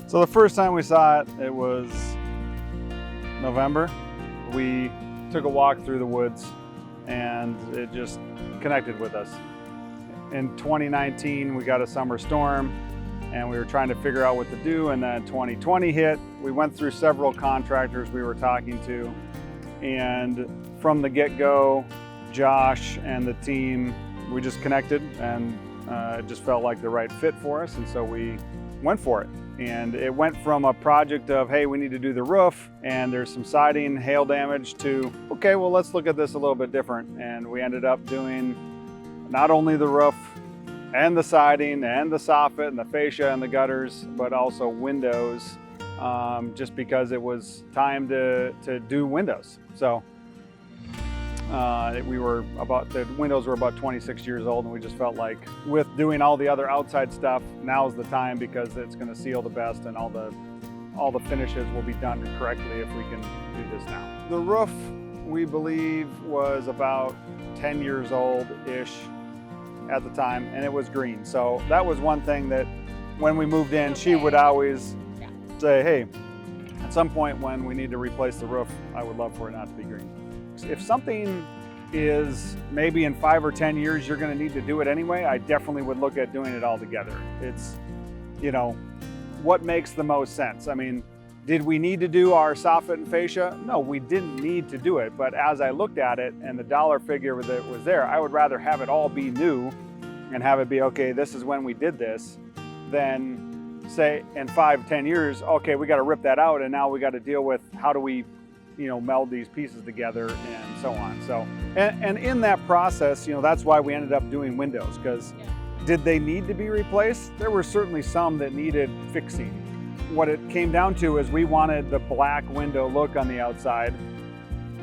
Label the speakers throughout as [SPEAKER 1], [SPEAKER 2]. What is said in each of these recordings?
[SPEAKER 1] So the first time we saw it, it was November. We took a walk through the woods and it just connected with us. In 2019, we got a summer storm and we were trying to figure out what to do, and then 2020 hit. We went through several contractors we were talking to, and from the get-go, Josh and the team, we just connected, and it just felt like the right fit for us, and so we went for it. And it went from a project of, hey, we need to do the roof and there's some siding, hail damage, to, okay, well, let's look at this a little bit different. And we ended up doing not only the roof and the siding and the soffit and the fascia and the gutters, but also windows, just because it was time to do windows. So the windows were about 26 years old, and we just felt like with doing all the other outside stuff, now's the time, because it's going to seal the best and all the finishes will be done correctly if we can do this now. The roof, we believe, was about 10 years old-ish at the time, and it was green. So that was one thing that when we moved in, she would always say, hey, at some point when we need to replace the roof, I would love for it not to be green. If something is maybe in 5 or 10 years, you're going to need to do it anyway, I definitely would look at doing it all together. It's, you know, what makes the most sense? I mean, did we need to do our soffit and fascia? No, we didn't need to do it. But as I looked at it and the dollar figure that was there, I would rather have it all be new and have it be, okay, this is when we did this, than say in 5, 10 years, okay, we got to rip that out and now we got to deal with how do we, you know, meld these pieces together and so on. So, and in that process, you know, that's why we ended up doing windows, because did they need to be replaced? There were certainly some that needed fixing. What it came down to is we wanted the black window look on the outside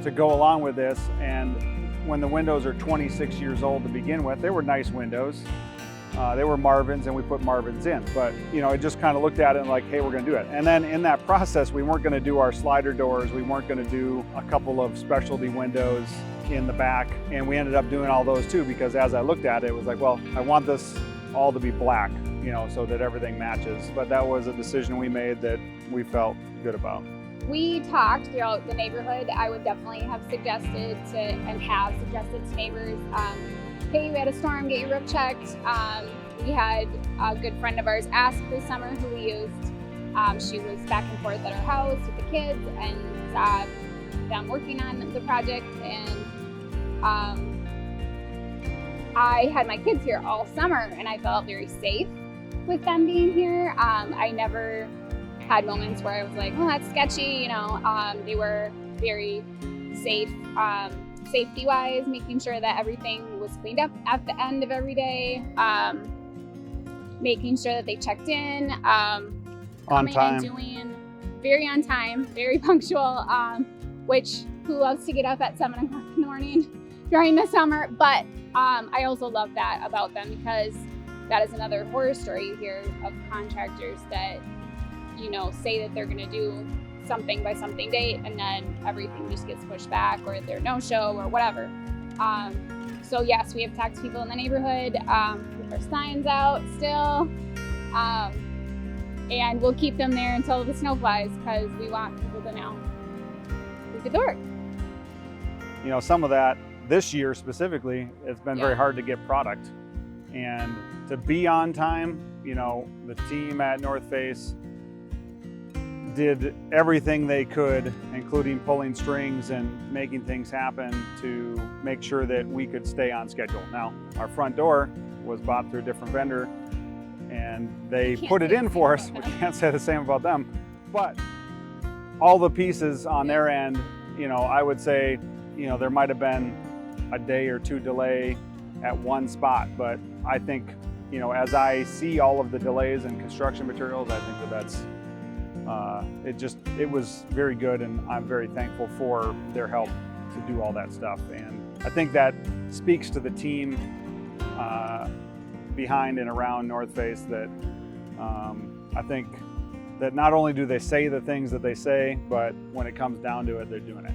[SPEAKER 1] to go along with this, and when the windows are 26 years old to begin with, they were nice windows. They were Marvins, and we put Marvins in, but you know, it just kind of looked at it and like, hey, we're gonna do it. And then in that process, we weren't gonna do our slider doors, we weren't gonna do a couple of specialty windows in the back, and we ended up doing all those too, because as I looked at it, it was like, well, I want this all to be black, you know, so that everything matches. But that was a decision we made that we felt good about.
[SPEAKER 2] We talked throughout the neighborhood. I would definitely have suggested to neighbors, hey, we had a storm, get your roof checked. We had a good friend of ours ask this summer who we used. She was back and forth at our house with the kids and saw them working on the project. And I had my kids here all summer and I felt very safe with them being here. I never had moments where I was like, well, that's sketchy, you know. They were very safe, safety-wise, making sure that everything was cleaned up at the end of every day, making sure that they checked in,
[SPEAKER 1] On time.
[SPEAKER 2] and doing very on time, very punctual, which who loves to get up at 7 o'clock in the morning during the summer? But I also love that about them, because that is another horror story you hear of contractors that, you know, say that they're gonna do something by something date and then everything just gets pushed back, or they're no-show or whatever. So yes, we have talked to people in the neighborhood, with our signs out still, and we'll keep them there until the snow flies, because we want people to know we could work.
[SPEAKER 1] You know, some of that this year specifically, it's been very hard to get product, and to be on time. You know, the team at Northface did everything they could, including pulling strings and making things happen to make sure that we could stay on schedule. Now, our front door was bought through a different vendor and they put it in for us. We can't say the same about them, but all the pieces on their end, you know, I would say, you know, there might have been a day or two delay at one spot, but I think, you know, as I see all of the delays in construction materials, I think that that's it was very good, and I'm very thankful for their help to do all that stuff. And I think that speaks to the team behind and around Northface, that I think that not only do they say the things that they say, but when it comes down to it, they're doing it.